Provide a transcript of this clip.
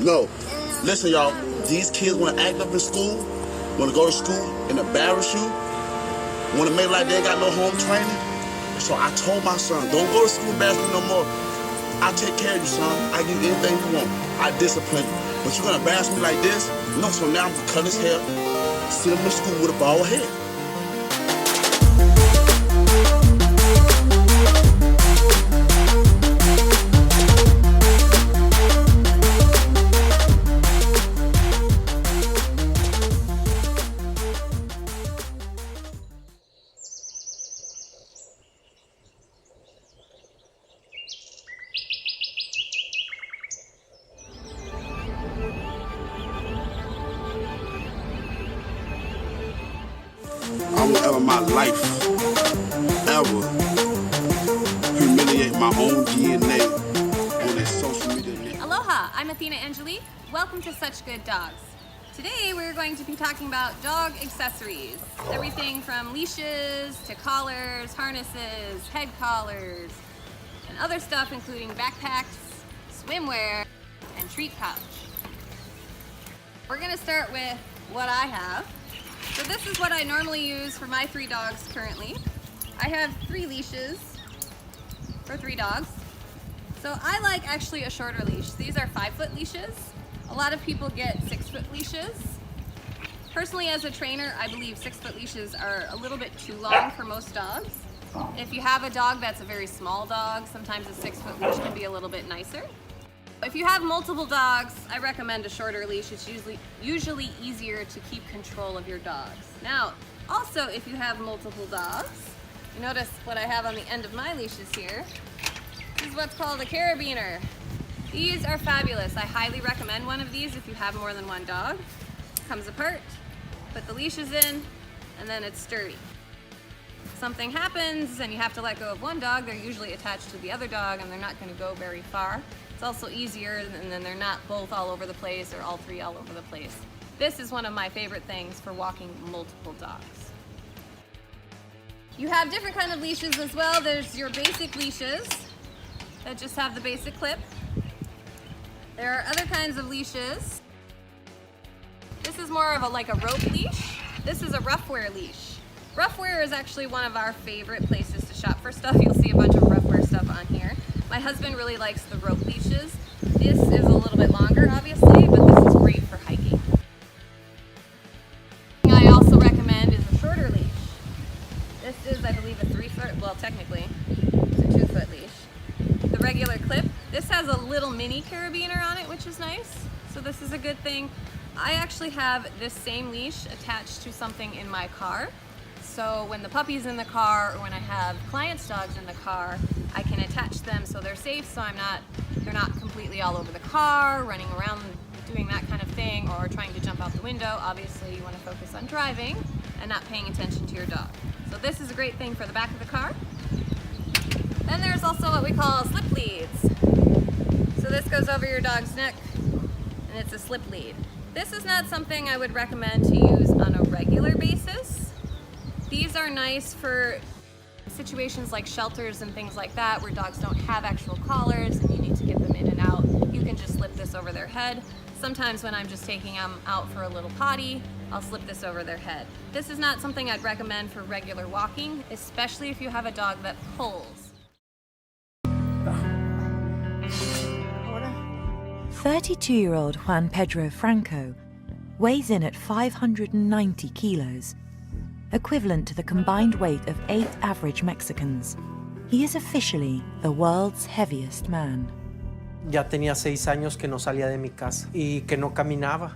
No. Listen, y'all. These kids want to act up in school, want to go to school and embarrass you, want to make like they got no home training. So I told my son, don't go to school and embarrass me no more. I'll take care of you, son. I give you anything you want. I discipline you. But you're going to embarrass me like this? No, so now I'm going to cut his hair, send him to school with a bald head. I won't ever in my life, ever, humiliate my own DNA on a social media. Aloha, I'm Athena Angelique. Welcome to Such Good Dogs. Today we're going to be talking about dog accessories. Everything from leashes to collars, harnesses, head collars, and other stuff including backpacks, swimwear, and treat pouch. We're going to start with what I have. So this is what I normally use for my 3 dogs currently. I have 3 leashes for 3 dogs. So I like actually a shorter leash. These are 5-foot leashes. A lot of people get 6-foot leashes. Personally, as a trainer, I believe 6-foot leashes are a little bit too long for most dogs. If you have a dog that's a very small dog, sometimes a 6-foot leash can be a little bit nicer. If you have multiple dogs, I recommend a shorter leash. It's usually easier to keep control of your dogs. Now, also if you have multiple dogs, you notice what I have on the end of my leashes here. This is what's called a carabiner. These are fabulous. I highly recommend one of these if you have more than one dog. Comes apart, put the leashes in, and then it's sturdy. If something happens and you have to let go of one dog, they're usually attached to the other dog and they're not going to go very far. It's also easier, and then they're not both all over the place or all 3 all over the place. This is one of my favorite things for walking multiple dogs. You have different kind of leashes as well. There's your basic leashes that just have the basic clip. There are other kinds of leashes. This is more of like a rope leash. This is a rough wear leash. Rough wear is actually one of our favorite places to shop for stuff. You'll see a bunch of rough wear stuff on here. My husband really likes the rope leashes. This is a little bit longer, obviously, but this is great for hiking. I also recommend is a shorter leash. This is, I believe, a 3-foot, well, technically, it's a 2-foot leash. The regular clip, this has a little mini carabiner on it, which is nice. So this is a good thing. I actually have this same leash attached to something in my car. So when the puppy's in the car or when I have clients' dogs in the car, I can attach them so they're safe, so they're not completely all over the car, running around doing that kind of thing, or trying to jump out the window. Obviously, you want to focus on driving and not paying attention to your dog. So this is a great thing for the back of the car. Then there's also what we call slip leads. So this goes over your dog's neck, and it's a slip lead. This is not something I would recommend to use on a regular basis. These are nice for situations like shelters and things like that where dogs don't have actual collars and you need to get them in and out. You can just slip this over their head. Sometimes when I'm just taking them out for a little potty, I'll slip this over their head. This is not something I'd recommend for regular walking, especially if you have a dog that pulls. 32-year-old Juan Pedro Franco weighs in at 590 kilos, equivalent to the combined weight of 8 average Mexicans. He is officially the world's heaviest man. Ya tenía 6 años que no salía de mi casa y que no caminaba.